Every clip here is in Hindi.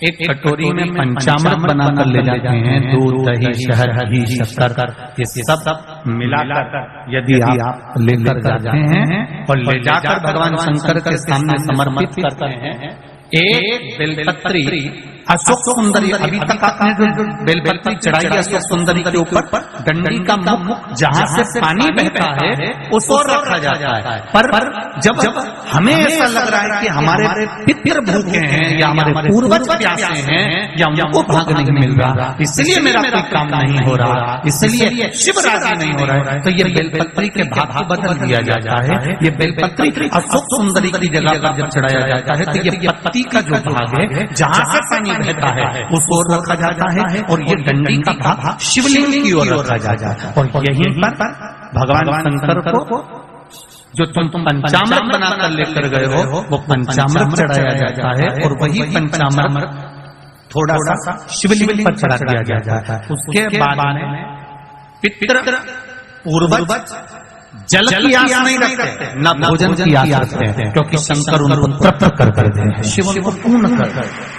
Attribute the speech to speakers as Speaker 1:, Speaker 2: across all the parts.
Speaker 1: एक कटोरी में पंचामृत बनाकर ले जाते हैं, दूध, दही, शहद, घी, शक्कर, ये सब मिलाकर यदि आप लेकर जाते हैं और ले जाकर भगवान शंकर के सामने समर्पित करते हैं, एक बेलपत्री अशोक सुंदरी, अभी तक आपने जो बेलपत्री चढ़ाई है अशोक सुंदरी के ऊपर, डंडी का मुख जहां से पानी बहता है उस ओर रखा जाता है। पर जब हमें ऐसा लग रहा है कि हमारे पितर भूखे हैं या हमारे पूर्वज प्यासे हैं या उनको भाग नहीं मिल रहा, इसलिए मेरा कोई काम नहीं हो रहा, इसलिए शिव राजी नहीं हो रहा है, तो ये बेलपत्री के भाग को बदल दिया जाता है। ये बेलपत्री अशोक सुंदरी की जगह पर जब चढ़ाया जाता है तो ये पत्ती का जो भाग है जहां से पानी बहता है उस ओर रखा जाता है और ये डंडी का भाग शिवलिंग की ओर रखा जाता है। और यहीं पर भगवान शंकर को जो तुम पंचामृत बनाकर लेकर गए हो वो पंचामृत चढ़ाया जाता है और वही पंचामृत थोड़ा सा शिवलिंग पर चढ़ा दिया जाता है। उसके बाद में पितर पूर्वज जल की आस नहीं रखते, न भोजन की आस रखते हैं, क्योंकि शंकर उनको तृप्त कर देते हैं, शिव उनको पूर्ण कर देते हैं।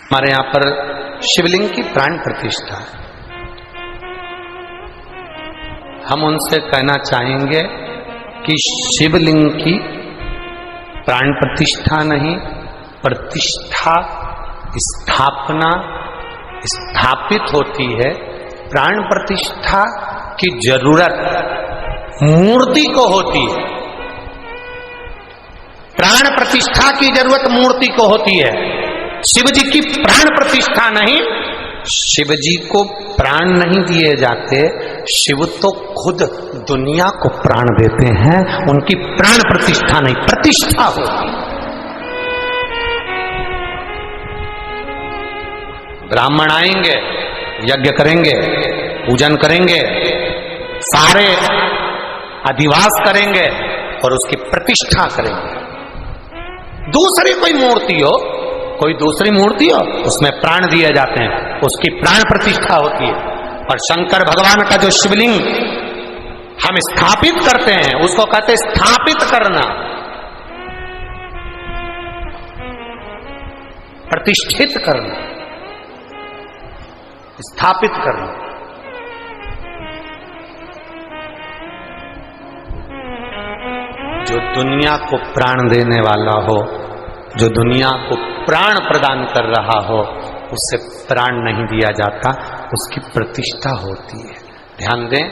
Speaker 2: हमारे यहाँ पर शिवलिंग की प्राण प्रतिष्ठा, हम उनसे कहना चाहेंगे कि शिवलिंग की प्राण प्रतिष्ठा नहीं, प्रतिष्ठा स्थापना स्थापित होती है। प्राण प्रतिष्ठा की जरूरत मूर्ति को होती है, प्राण प्रतिष्ठा की जरूरत मूर्ति को होती है, शिव जी की प्राण प्रतिष्ठा नहीं। शिव जी को प्राण नहीं दिए जाते, शिव तो खुद दुनिया को प्राण देते हैं, उनकी प्राण प्रतिष्ठा नहीं, प्रतिष्ठा होती है। ब्राह्मण आएंगे, यज्ञ करेंगे, पूजन करेंगे, सारे अधिवास करेंगे और उसकी प्रतिष्ठा करेंगे। दूसरी कोई मूर्ति हो, कोई दूसरी मूर्ति हो, उसमें प्राण दिए जाते हैं, उसकी प्राण प्रतिष्ठा होती है। और शंकर भगवान का जो शिवलिंग हम स्थापित करते हैं उसको कहते हैं स्थापित करना, प्रतिष्ठित करना, स्थापित करना। जो दुनिया को प्राण देने वाला हो, जो दुनिया को प्राण प्रदान कर रहा हो, उससे प्राण नहीं दिया जाता, उसकी प्रतिष्ठा होती है। ध्यान दें,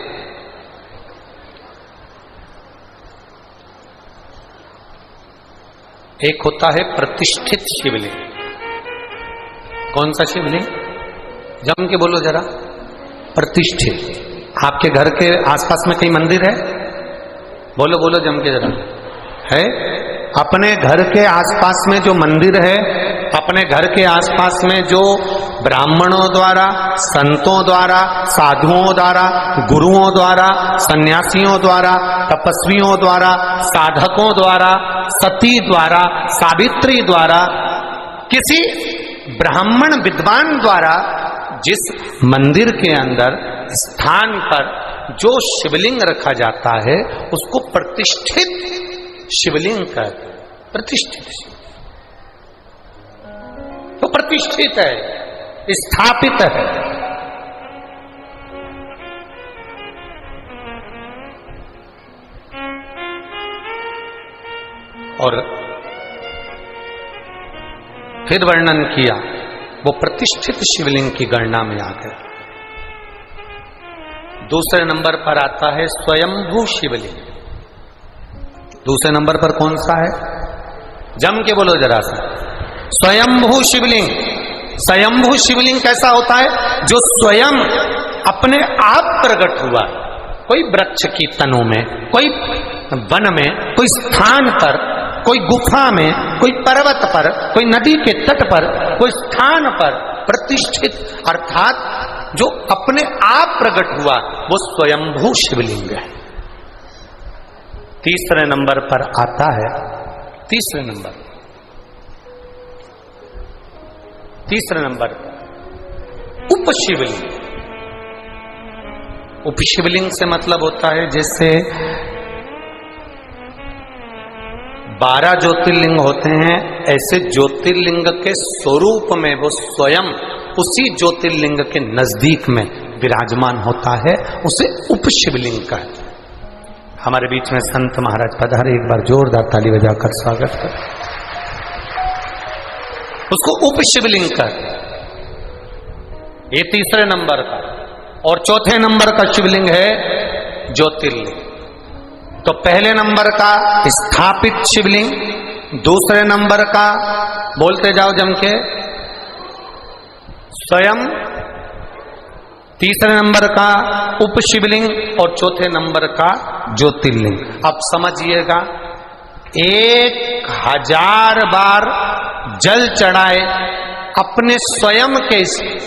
Speaker 2: एक होता है प्रतिष्ठित शिवलिंग। कौन सा शिवलिंग? जम के बोलो जरा। प्रतिष्ठित। आपके घर के आसपास में कहीं मंदिर है? बोलो बोलो जम के जरा। है? अपने घर के आसपास में जो मंदिर है, अपने घर के आसपास में जो ब्राह्मणों द्वारा, संतों द्वारा, साधुओं द्वारा, गुरुओं द्वारा, सन्यासियों द्वारा, तपस्वियों द्वारा, साधकों द्वारा, सती द्वारा, सावित्री द्वारा, किसी ब्राह्मण विद्वान द्वारा जिस मंदिर के अंदर स्थान पर जो शिवलिंग रखा जाता है उसको प्रतिष्ठित शिवलिंग कहते हैं। प्रतिष्ठित शिव तो प्रतिष्ठित है, स्थापित है। और फिर वर्णन किया, वो प्रतिष्ठित शिवलिंग की गणना में आ गए। दूसरे नंबर पर आता है स्वयंभू शिवलिंग। दूसरे नंबर पर कौन सा है? जम के बोलो जरा सा। स्वयंभू शिवलिंग। स्वयंभू शिवलिंग कैसा होता है? जो स्वयं अपने आप प्रकट हुआ, कोई वृक्ष की तनों में, कोई वन में, कोई स्थान पर, कोई गुफा में, कोई पर्वत पर, कोई नदी के तट पर, कोई स्थान पर प्रतिष्ठित, अर्थात जो अपने आप प्रकट हुआ, वो स्वयंभू शिवलिंग है। तीसरे नंबर पर आता है, तीसरे नंबर पर उपशिवलिंग। उपशिवलिंग से मतलब होता है जैसे 12 ज्योतिर्लिंग होते हैं, ऐसे ज्योतिर्लिंग के स्वरूप में वो स्वयं उसी ज्योतिर्लिंग के नजदीक में विराजमान होता है, उसे उप शिवलिंग का है। हमारे बीच में संत महाराज पधारे, एक बार जोरदार ताली बजाकर स्वागत कर। उसको उप शिवलिंग का, ये तीसरे नंबर का। और चौथे नंबर का शिवलिंग है ज्योतिर्लिंग। तो पहले नंबर का स्थापित शिवलिंग, दूसरे नंबर का बोलते जाओ जम के स्वयं, तीसरे नंबर का उप शिवलिंग और चौथे नंबर का ज्योतिर्लिंग। अब समझिएगा, 1000 बार जल चढ़ाए अपने स्वयं के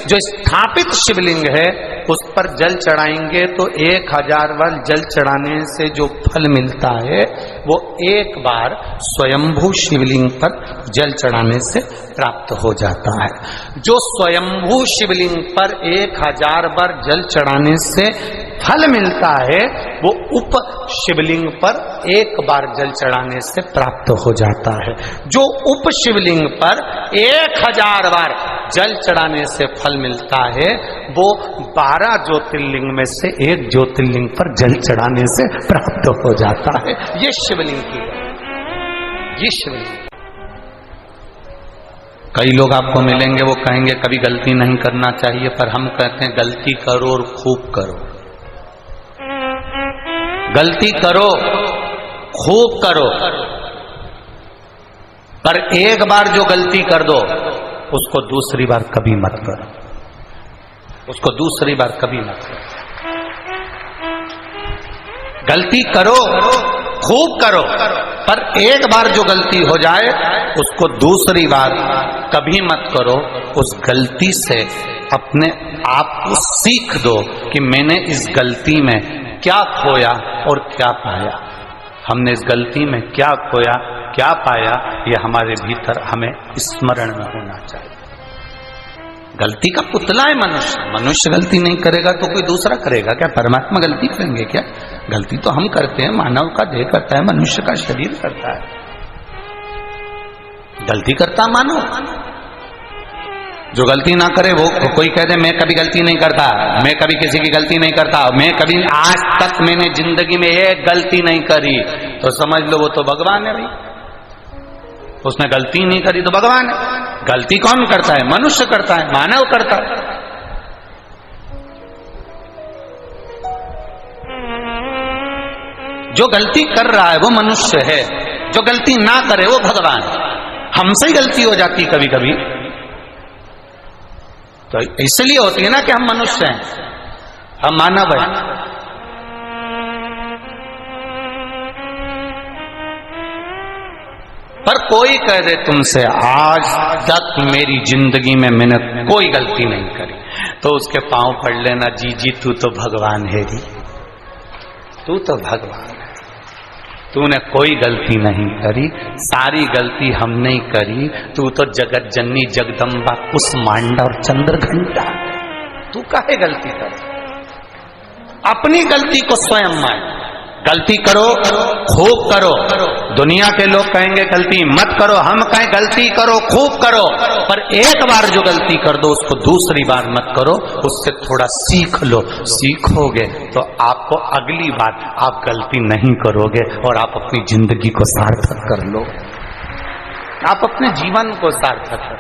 Speaker 2: जो स्थापित शिवलिंग है उस पर जल चढ़ाएंगे तो 1000 बार जल चढ़ाने से जो फल मिलता है वो एक बार स्वयंभू शिवलिंग पर जल चढ़ाने से प्राप्त हो जाता है। जो स्वयंभू शिवलिंग पर 1000 बार जल चढ़ाने से फल मिलता है वो उप शिवलिंग पर एक बार जल चढ़ाने से प्राप्त हो जाता है। जो उप शिवलिंग पर 1000 बार जल चढ़ाने से फल मिलता है वो 12 ज्योतिर्लिंग में से एक ज्योतिर्लिंग पर जल चढ़ाने से प्राप्त हो जाता है। ये शिवलिंग की है, ये शिवलिंग। कई लोग आपको मिलेंगे वो कहेंगे कभी गलती नहीं करना चाहिए, पर हम कहते हैं गलती करो और खूब करो। गलती करो, खूब करो, पर एक बार जो गलती कर दो उसको दूसरी बार कभी मत करो, उसको दूसरी बार कभी मत करो। गलती करो, खूब करो, पर एक बार जो गलती हो जाए उसको दूसरी बार कभी मत करो। उस गलती से अपने आप को सीख दो कि मैंने इस गलती में क्या खोया और क्या पाया। हमने इस गलती में क्या खोया, क्या पाया, ये हमारे भीतर हमें स्मरण में होना चाहिए। गलती का पुतला है मनुष्य। मनुष्य गलती नहीं करेगा तो कोई दूसरा करेगा क्या? परमात्मा गलती करेंगे क्या? गलती तो हम करते हैं, मानव का देह करता है, मनुष्य का शरीर करता है। गलती करता मानव, जो गलती ना करे वो कोई कहते मैं कभी गलती नहीं करता, मैं कभी किसी की गलती नहीं करता, मैं कभी आज तक मैंने जिंदगी में एक गलती नहीं करी, तो समझ लो वो तो भगवान है भाई। उसने गलती नहीं करी तो भगवान है। गलती कौन करता है? मनुष्य करता है, मानव करता है। जो गलती कर रहा है वो मनुष्य है, जो गलती ना करे वो भगवान है। हमसे ही गलती हो जाती कभी कभी, तो इसलिए होती है ना कि हम मनुष्य हैं, हम मानव हैं। पर कोई कह दे तुमसे आज तक मेरी जिंदगी में मैंने कोई गलती नहीं करी, तो उसके पांव पड़ लेना, जी जी तू तो भगवान है री, तू तो भगवान है, तूने कोई गलती नहीं करी, सारी गलती हमने ही करी। तू तो जगत जननी जगदम्बा कुसमांडा और चंद्रघंटा, तू काहे गलती कर? अपनी गलती को स्वयं मान। गलती करो, खूब करो। दुनिया के लोग कहेंगे गलती मत करो, हम कहें गलती करो, खूब करो, पर एक बार जो गलती कर दो उसको दूसरी बार मत करो, उससे थोड़ा सीख लो। सीखोगे तो आपको अगली बार आप गलती नहीं करोगे और आप अपनी जिंदगी को सार्थक कर लो, आप अपने जीवन को सार्थक कर।